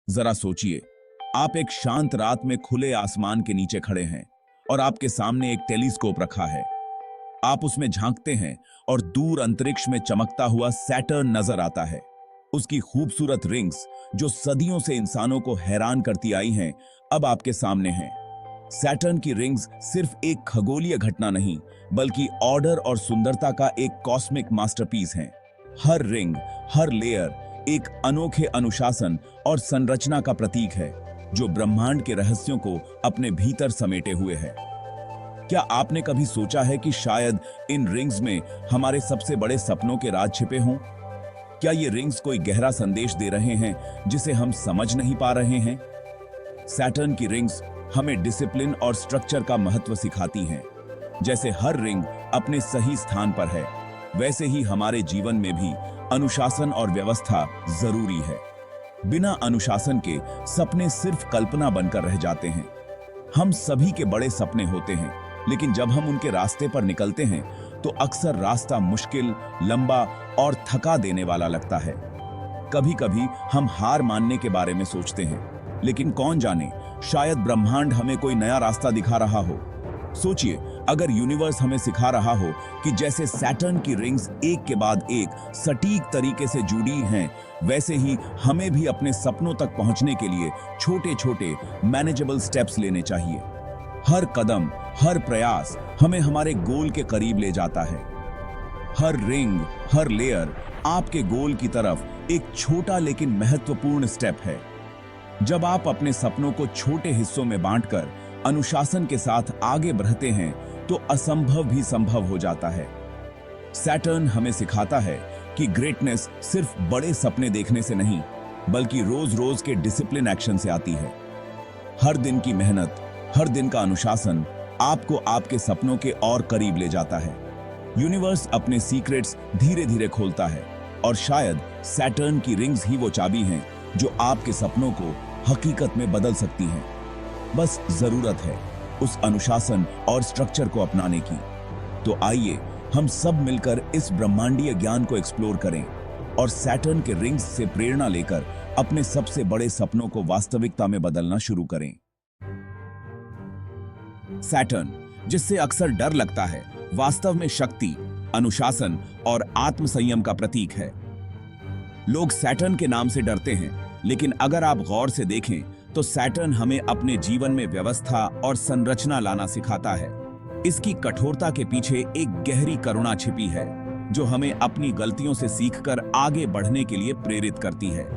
जरा सोचिए, आप एक शांत रात में खुले आसमान के नीचे खड़े हैं और आपके सामने एक टेलीस्कोप रखा है। आप उसमें झांकते हैं और दूर अंतरिक्ष में चमकता हुआ सैटर्न नजर आता है। उसकी खूबसूरत रिंग्स जो सदियों से इंसानों को हैरान करती आई हैं, अब आपके सामने हैं। सैटर्न की रिंग्स सिर्फ एक खगोलीय घटना नहीं, बल्कि ऑर्डर और सुंदरता का एक कॉस्मिक मास्टरपीस है। हर रिंग, हर लेयर एक अनोखे अनुशासन और संरचना का प्रतीक है, जो ब्रह्मांड के रहस्यों को अपने भीतर समेटे हुए है। क्या आपने कभी सोचा है कि शायद इन रिंग्स में हमारे सबसे बड़े सपनों के राज छिपे हों? क्या ये रिंग्स कोई गहरा संदेश दे रहे हैं जिसे हम समझ नहीं पा रहे हैं? सैटर्न की रिंग्स हमें डिसिप्लिन और स्ट्रक्चर का महत्व सिखाती हैं। जैसे हर रिंग अपने सही स्थान पर है, वैसे ही हमारे जीवन में भी अनुशासन और व्यवस्था जरूरी है। बिना अनुशासन के सपने सिर्फ कल्पना बनकर रह जाते हैं। हम सभी के बड़े सपने होते हैं, लेकिन जब हम उनके रास्ते पर निकलते हैं तो अक्सर रास्ता मुश्किल, लंबा और थका देने वाला लगता है। कभी-कभी हम हार मानने के बारे में सोचते हैं, लेकिन कौन जाने, शायद ब्रह्मांड हमें कोई नया रास्ता दिखा रहा हो। सोचिए, अगर यूनिवर्स हमें सिखा रहा हो कि जैसे सैटर्न की रिंग्स एक के बाद एक सटीक तरीके से जुड़ी हैं, वैसे ही हमें भी अपने सपनों तक पहुंचने के लिए छोटे-छोटे मैनेजेबल स्टेप्स लेने चाहिए। हर कदम, हर प्रयास हमें हमारे गोल के करीब ले जाता है। हर रिंग, हर लेयर आपके गोल की तरफ एक छोटा लेकिन महत्वपूर्ण स्टेप है। जब आप अपने सपनों को छोटे हिस्सों में बांटकर अनुशासन के साथ आगे बढ़ते हैं, तो असंभव भी संभव हो जाता है। सैटर्न हमें सिखाता है कि ग्रेटनेस सिर्फ बड़े सपने देखने से नहीं, बल्कि रोज-रोज के डिसिप्लिन एक्शन से आती है। हर दिन की मेहनत, हर दिन का अनुशासन आपको आपके सपनों के और करीब ले जाता है। यूनिवर्स अपने सीक्रेट्स धीरे-धीरे खोलता है, और शायद सैटर्न की रिंग्स ही वो चाबी हैं जो आपके सपनों को हकीकत में बदल सकती हैं। बस जरूरत है उस अनुशासन और स्ट्रक्चर को अपनाने की। तो आइए हम सब मिलकर इस ब्रह्मांडीय ज्ञान को एक्सप्लोर करें और सैटर्न के रिंग्स से प्रेरणा लेकर अपने सबसे बड़े सपनों को वास्तविकता में बदलना शुरू करें। सैटर्न, जिससे अक्सर डर लगता है, वास्तव में शक्ति, अनुशासन और आत्मसंयम का प्रतीक है। लोग सैटर्न के नाम से डरते हैं, लेकिन अगर आप गौर से देखें तो सैटर्न हमें अपने जीवन में व्यवस्था और संरचना लाना सिखाता है। इसकी कठोरता के पीछे एक गहरी करुणा छिपी है, जो हमें अपनी गलतियों से सीखकर आगे बढ़ने के लिए प्रेरित करती है।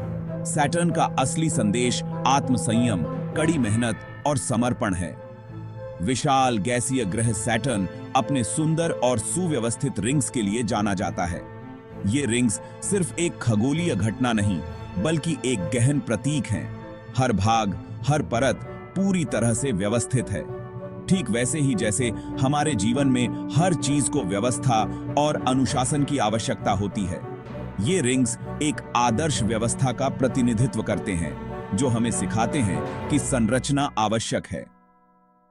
सैटर्न का असली संदेश आत्मसंयम, कड़ी मेहनत और समर्पण है। विशाल गैसीय ग्रह सैटर्न अपने सुंदर और सुव्यवस्थित रिंग्स के लिए जाना जाता है। ये रिंग्स सिर्फ एक खगोलीय घटना नहीं, बल्कि एक गहन प्रतीक हैं। हर भाग, हर परत पूरी तरह से व्यवस्थित है, ठीक वैसे ही जैसे हमारे जीवन में हर चीज को व्यवस्था और अनुशासन की आवश्यकता होती है। ये रिंग्स एक आदर्श व्यवस्था का प्रतिनिधित्व करते हैं, जो हमें सिखाते हैं कि संरचना आवश्यक है।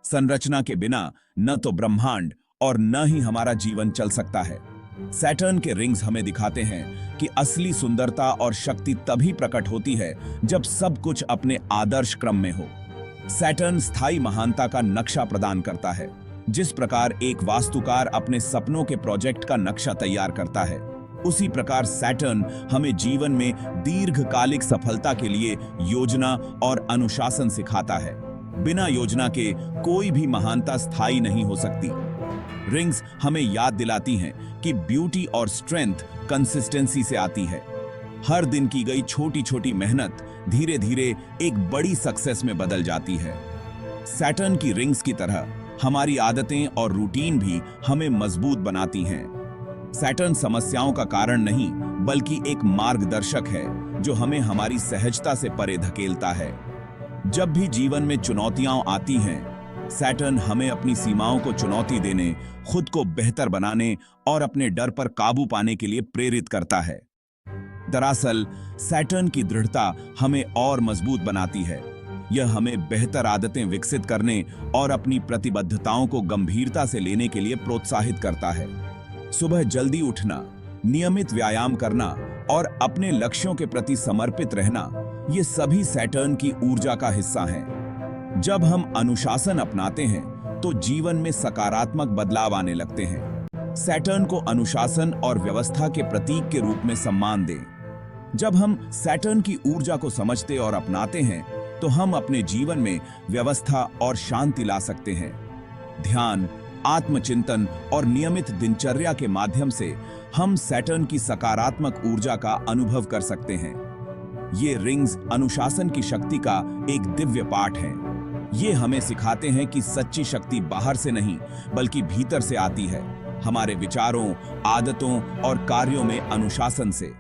संरचना के बिना न तो ब्रह्मांड और न ही हमारा जीवन चल सकता है। सैटर्न के रिंग्स हमें दिखाते हैं कि असली सुंदरता और शक्ति तभी प्रकट होती है जब सब कुछ अपने आदर्श क्रम में हो। सैटर्न स्थायी महानता का नक्शा प्रदान करता है। जिस प्रकार एक वास्तुकार अपने सपनों के प्रोजेक्ट का नक्शा तैयार करता है, उसी प्रकार सैटर्न हमें जीवन में दीर्घकालिक सफलता के लिए योजना और अनुशासन सिखाता है। बिना योजना के कोई भी महानता स्थायी नहीं हो सकती। रिंग्स हमें याद दिलाती हैं कि ब्यूटी और स्ट्रेंथ कंसिस्टेंसी से आती है। हर दिन की गई छोटी छोटी मेहनत धीरे धीरे एक बड़ी सक्सेस में बदल जाती है। सैटर्न की रिंग्स की तरह हमारी आदतें और रूटीन भी हमें मजबूत बनाती हैं। सैटर्न समस्याओं का कारण नहीं, बल्कि एक मार्गदर्शक है जो हमें हमारी सहजता से परे धकेलता है। जब भी जीवन में चुनौतियां आती हैं, सैटर्न हमें अपनी सीमाओं को चुनौती देने, खुद को बेहतर बनाने और अपने डर पर काबू पाने के लिए प्रेरित करता है। दरअसल सैटर्न की दृढ़ता हमें और मजबूत बनाती है। यह हमें बेहतर आदतें विकसित करने और अपनी प्रतिबद्धताओं को गंभीरता से लेने के लिए प्रोत्साहित करता है। सुबह जल्दी उठना, नियमित व्यायाम करना और अपने लक्ष्यों के प्रति समर्पित रहना, ये सभी सैटर्न की ऊर्जा का हिस्सा हैं। जब हम अनुशासन अपनाते हैं तो जीवन में सकारात्मक बदलाव आने लगते हैं। सैटर्न को अनुशासन और व्यवस्था के प्रतीक के रूप में सम्मान दें। जब हम सैटर्न की ऊर्जा को समझते और अपनाते हैं तो हम अपने जीवन में व्यवस्था और शांति ला सकते हैं। ध्यान, आत्मचिंतन और नियमित दिनचर्या के माध्यम से हम सैटर्न की सकारात्मक ऊर्जा का अनुभव कर सकते हैं। ये रिंग्स अनुशासन की शक्ति का एक दिव्य पाठ है। ये हमें सिखाते हैं कि सच्ची शक्ति बाहर से नहीं बल्कि भीतर से आती है, हमारे विचारों, आदतों और कार्यों में अनुशासन से।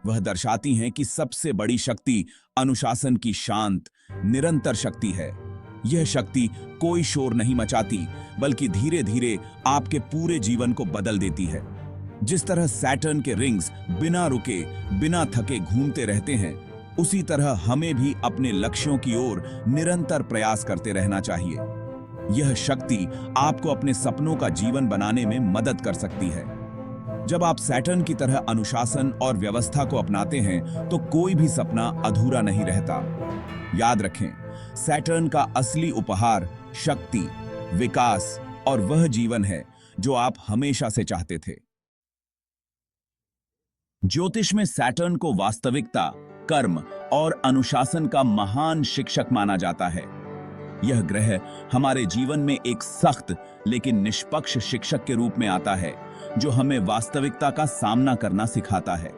वह दर्शाती हैं कि सबसे बड़ी शक्ति अनुशासन की शांत, निरंतर शक्ति है। यह शक्ति कोई शोर नहीं मचाती बल्कि धीरे धीरे आपके पूरे जीवन को बदल देती है। जिस तरह सैटर्न के रिंग्स बिना रुके, बिना थके घूमते रहते हैं, उसी तरह हमें भी अपने लक्ष्यों की ओर निरंतर प्रयास करते रहना चाहिए। यह शक्ति आपको अपने सपनों का जीवन बनाने में मदद कर सकती है। जब आप सैटर्न की तरह अनुशासन और व्यवस्था को अपनाते हैं तो कोई भी सपना अधूरा नहीं रहता। याद रखें, सैटर्न का असली उपहार शक्ति, विकास और वह जीवन है जो आप हमेशा से चाहते थे। ज्योतिष में सैटर्न को वास्तविकता, कर्म और अनुशासन का महान शिक्षक माना जाता है। यह ग्रह हमारे जीवन में एक सख्त लेकिन निष्पक्ष शिक्षक के रूप में आता है जो हमें वास्तविकता का सामना करना सिखाता है।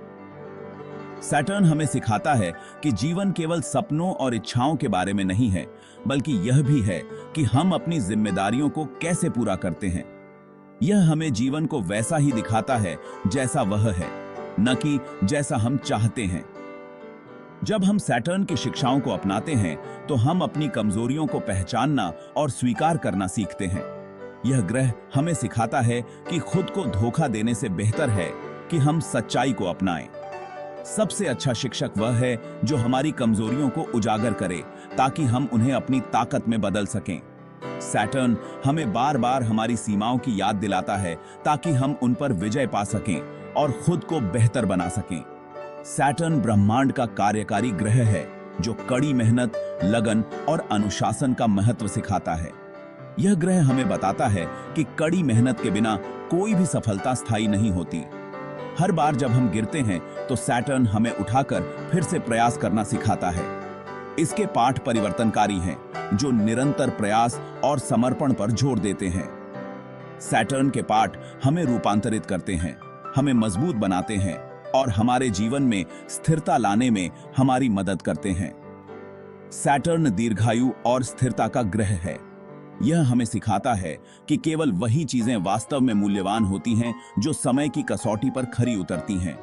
सैटर्न हमें सिखाता है कि जीवन केवल सपनों और इच्छाओं के बारे में नहीं है, बल्कि यह भी है कि हम अपनी जिम्मेदारियों को कैसे पूरा करते हैं। यह हमें जीवन को वैसा ही दिखाता है जैसा वह है, न कि जैसा हम चाहते हैं। जब हम सैटर्न की शिक्षाओं को अपनाते हैं तो हम अपनी कमजोरियों को पहचानना और स्वीकार करना सीखते हैं। यह ग्रह हमें सिखाता है कि खुद को धोखा देने से बेहतर है कि हम सच्चाई को अपनाएं। सबसे अच्छा शिक्षक वह है जो हमारी कमजोरियों को उजागर करे ताकि हम उन्हें अपनी ताकत में बदल सकें। सैटर्न हमें बार बार हमारी सीमाओं की याद दिलाता है ताकि हम उन पर विजय पा सकें और खुद को बेहतर बना सकें। सैटर्न ब्रह्मांड का कार्यकारी ग्रह है जो कड़ी मेहनत, लगन और अनुशासन का महत्व सिखाता है। यह ग्रह हमें बताता है कि कड़ी मेहनत के बिना कोई भी सफलता स्थायी नहीं होती। हर बार जब हम गिरते हैं तो सैटर्न हमें उठाकर फिर से प्रयास करना सिखाता है। इसके पाठ परिवर्तनकारी हैं जो निरंतर प्रयास और समर्पण पर जोर देते हैं। सैटर्न के पाठ हमें रूपांतरित करते हैं, हमें मजबूत बनाते हैं और हमारे जीवन में स्थिरता लाने में हमारी मदद करते हैं। सैटर्न दीर्घायु और स्थिरता का ग्रह है। यह हमें सिखाता है कि केवल वही चीजें वास्तव में मूल्यवान होती हैं जो समय की कसौटी पर खरी उतरती हैं।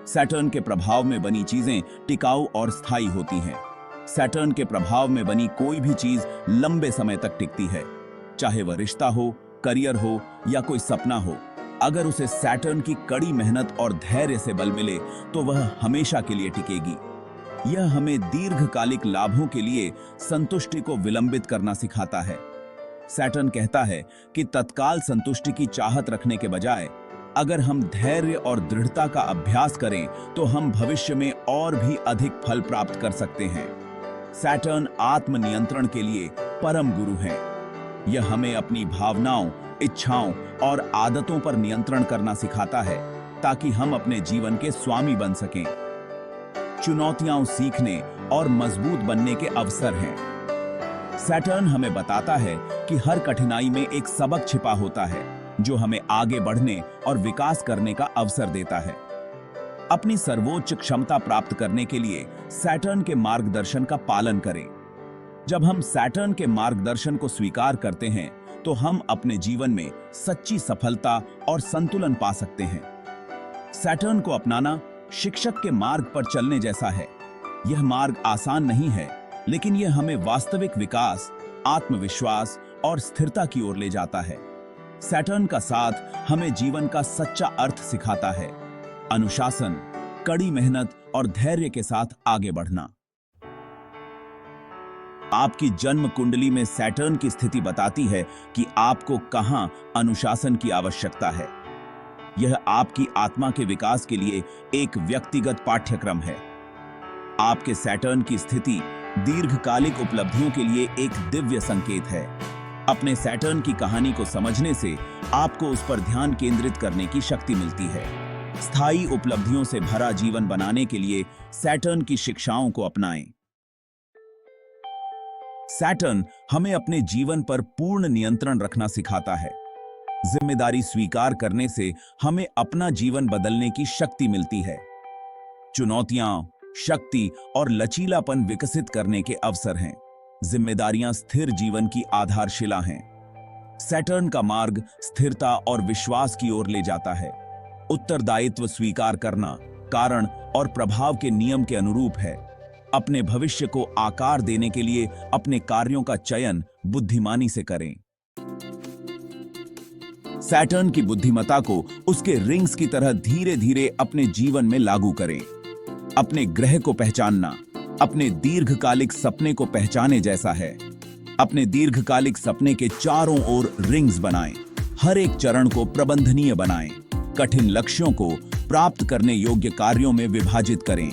सैटर्न के प्रभाव में बनी चीजें टिकाऊ और स्थायी होती हैं। सैटर्न के प्रभाव में बनी कोई भी चीज लंबे समय तक टिकती है, चाहे वह रिश्ता हो, करियर हो या कोई सपना हो। अगर उसे सैटर्न की कड़ी मेहनत और धैर्य से बल मिले तो वह हमेशा के लिए टिकेगी। यह हमें दीर्घकालिक लाभों के लिए संतुष्टि को विलंबित करना सिखाता है। सैटर्न कहता है कि तत्काल संतुष्टि की चाहत रखने के बजाय अगर हम धैर्य और दृढ़ता का अभ्यास करें तो हम भविष्य में और भी अधिक फल प्राप्त कर सकते हैं। सैटर्न आत्मनियंत्रण के लिए परम गुरु है। यह हमें अपनी भावनाओं, इच्छाओं और आदतों पर नियंत्रण करना सिखाता है ताकि हम अपने जीवन के स्वामी बन सकें। चुनौतियां सीखने और मजबूत बनने के अवसर हैं। सैटर्न हमें बताता है कि हर कठिनाई में एक सबक छिपा होता है जो हमें आगे बढ़ने और विकास करने का अवसर देता है। अपनी सर्वोच्च क्षमता प्राप्त करने के लिए सैटर्न के मार्गदर्शन का पालन करें। जब हम सैटर्न के मार्गदर्शन को स्वीकार करते हैं तो हम अपने जीवन में सच्ची सफलता और संतुलन पा सकते हैं। सैटर्न को अपनाना शिक्षक के मार्ग पर चलने जैसा है। यह मार्ग आसान नहीं है, लेकिन यह हमें वास्तविक विकास, आत्मविश्वास और स्थिरता की ओर ले जाता है। सैटर्न का साथ हमें जीवन का सच्चा अर्थ सिखाता है, अनुशासन, कड़ी मेहनत और धैर्य के साथ आगे बढ़ना। आपकी जन्म कुंडली में सैटर्न की स्थिति बताती है कि आपको कहां अनुशासन की आवश्यकता है। यह आपकी आत्मा के विकास के लिए एक व्यक्तिगत पाठ्यक्रम है। आपके सैटर्न की स्थिति दीर्घकालिक उपलब्धियों के लिए एक दिव्य संकेत है। अपने सैटर्न की कहानी को समझने से आपको उस पर ध्यान केंद्रित करने की शक्ति मिलती है। स्थायी उपलब्धियों से भरा जीवन बनाने के लिए सैटर्न की शिक्षाओं को अपनाएं। सैटर्न हमें अपने जीवन पर पूर्ण नियंत्रण रखना सिखाता है। जिम्मेदारी स्वीकार करने से हमें अपना जीवन बदलने की शक्ति मिलती है। चुनौतियां शक्ति और लचीलापन विकसित करने के अवसर हैं। जिम्मेदारियां स्थिर जीवन की आधारशिला हैं। सैटर्न का मार्ग स्थिरता और विश्वास की ओर ले जाता है। उत्तरदायित्व स्वीकार करना कारण और प्रभाव के नियम के अनुरूप है। अपने भविष्य को आकार देने के लिए अपने कार्यों का चयन बुद्धिमानी से करें। सैटर्न की बुद्धिमत्ता को उसके रिंग्स की तरह धीरे धीरे अपने जीवन में लागू करें। अपने ग्रह को पहचानना अपने दीर्घकालिक सपने को पहचाने जैसा है। अपने दीर्घकालिक सपने के चारों ओर रिंग्स बनाएं। हर एक चरण को प्रबंधनीय बनाएं। कठिन लक्ष्यों को प्राप्त करने योग्य कार्यों में विभाजित करें।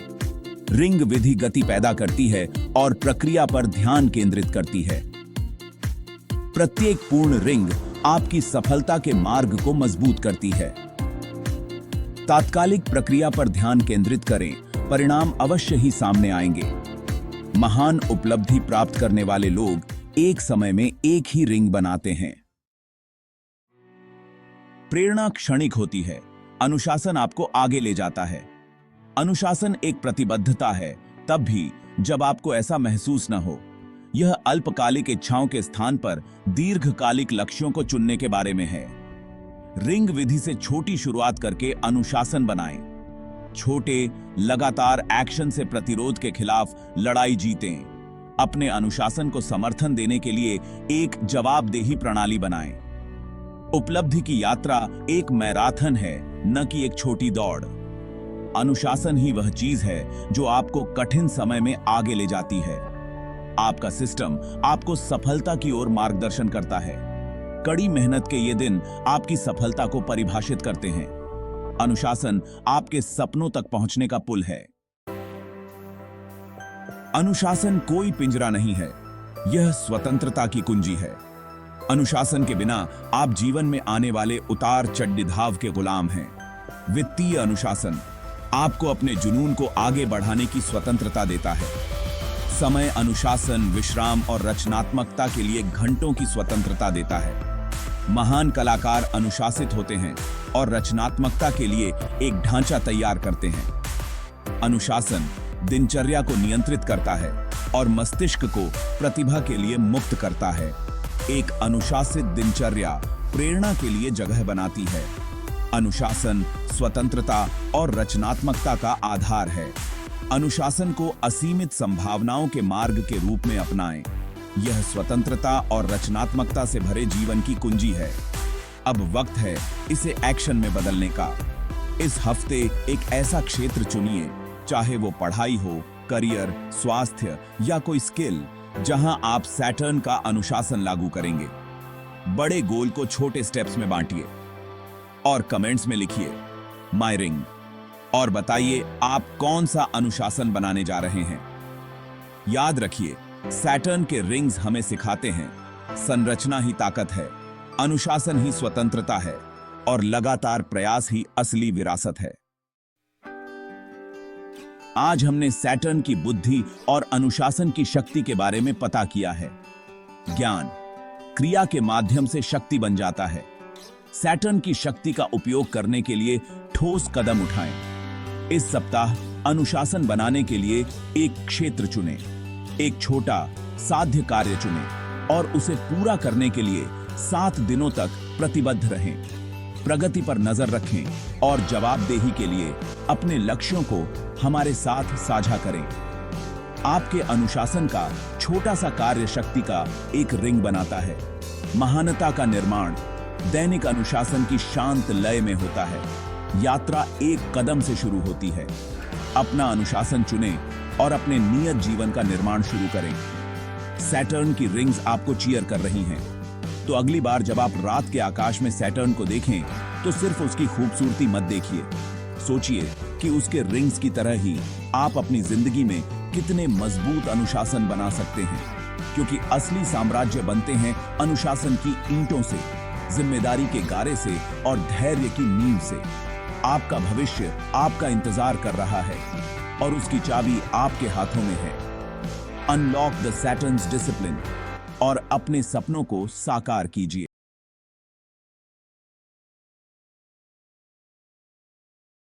रिंग विधि गति पैदा करती है और प्रक्रिया पर ध्यान केंद्रित करती है। प्रत्येक पूर्ण रिंग आपकी सफलता के मार्ग को मजबूत करती है। तात्कालिक प्रक्रिया पर ध्यान केंद्रित करें, परिणाम अवश्य ही सामने आएंगे। महान उपलब्धि प्राप्त करने वाले लोग एक समय में एक ही रिंग बनाते हैं। प्रेरणा क्षणिक होती है, अनुशासन आपको आगे ले जाता है। अनुशासन एक प्रतिबद्धता है, तब भी जब आपको ऐसा महसूस न हो। यह अल्पकालिक इच्छाओं के स्थान पर दीर्घकालिक लक्ष्यों को चुनने के बारे में है। रिंग विधि से छोटी शुरुआत करके अनुशासन बनाएं। छोटे लगातार एक्शन से प्रतिरोध के खिलाफ लड़ाई जीतें। अपने अनुशासन को समर्थन देने के लिए एक जवाबदेही प्रणाली बनाएं। उपलब्धि की यात्रा एक मैराथन है, न कि एक छोटी दौड़। अनुशासन ही वह चीज है जो आपको कठिन समय में आगे ले जाती है। आपका सिस्टम आपको सफलता की ओर मार्गदर्शन करता है। कड़ी मेहनत के ये दिन आपकी सफलता को परिभाषित करते हैं। अनुशासन आपके सपनों तक पहुंचने का पुल है। अनुशासन कोई पिंजरा नहीं है, यह स्वतंत्रता की कुंजी है। अनुशासन के बिना आप जीवन में आने वाले उतार चढ़ाव के गुलाम हैं। वित्तीय अनुशासन आपको अपने जुनून को आगे बढ़ाने की स्वतंत्रता देता है। समय अनुशासन विश्राम और रचनात्मकता के लिए घंटों की स्वतंत्रता देता है। महान कलाकार अनुशासित होते हैं और रचनात्मकता के लिए एक ढांचा तैयार करते हैं। अनुशासन दिनचर्या को नियंत्रित करता है और मस्तिष्क को प्रतिभा के लिए मुक्त करता है। एक अनुशासित दिनचर्या प्रेरणा के लिए जगह बनाती है। अनुशासन स्वतंत्रता और रचनात्मकता का आधार है। अनुशासन को असीमित संभावनाओं के मार्ग के रूप में अपनाएं। यह स्वतंत्रता और रचनात्मकता से भरे जीवन की कुंजी है। अब वक्त है इसे एक्शन में बदलने का। इस हफ्ते एक ऐसा क्षेत्र चुनिए, चाहे वो पढ़ाई हो, करियर, स्वास्थ्य या कोई स्किल, जहां आप सैटर्न का अनुशासन लागू करेंगे। बड़े गोल को छोटे स्टेप्स में बांटिए और कमेंट्स में लिखिए माय रिंग और बताइए आप कौन सा अनुशासन बनाने जा रहे हैं। याद रखिए, सैटर्न के रिंग्स हमें सिखाते हैं, संरचना ही ताकत है, अनुशासन ही स्वतंत्रता है और लगातार प्रयास ही असली विरासत है। आज हमने सैटर्न की बुद्धि और अनुशासन की शक्ति के बारे में पता किया है। ज्ञान क्रिया के माध्यम से शक्ति बन जाता है। सैटर्न की शक्ति का उपयोग करने के लिए ठोस कदम उठाएं। इस सप्ताह अनुशासन बनाने के लिए एक क्षेत्र चुनें, एक छोटा साध्य कार्य चुनें और उसे पूरा करने के लिए 7 दिनों तक प्रतिबद्ध रहें। प्रगति पर नजर रखें और जवाबदेही के लिए अपने लक्ष्यों को हमारे साथ साझा करें। आपके अनुशासन का छोटा सा कार्य शक्ति का एक रिंग बनाता है। महानता का निर्माण दैनिक अनुशासन की शांत लय में होता है। यात्रा एक कदम से शुरू होती है। अपना अनुशासन चुनें और अपने नियत जीवन का निर्माण शुरू करें। सैटर्न की रिंग्स आपको चीयर कर रही हैं। तो अगली बार जब आप रात के आकाश में सैटर्न को देखें तो सिर्फ उसकी खूबसूरती मत देखिए। सोचिए कि उसके रिंग्स की तरह ही आप अपनी जिंदगी में कितने मजबूत अनुशासन बना सकते हैं, क्योंकि असली साम्राज्य बनते हैं अनुशासन की ईंटों से, जिम्मेदारी के गारे से और धैर्य की नींव से। आपका भविष्य आपका इंतजार कर रहा है और उसकी चाबी आपके हाथों में है। अनलॉक द सैटर्न्स डिसिप्लिन और अपने सपनों को साकार कीजिए।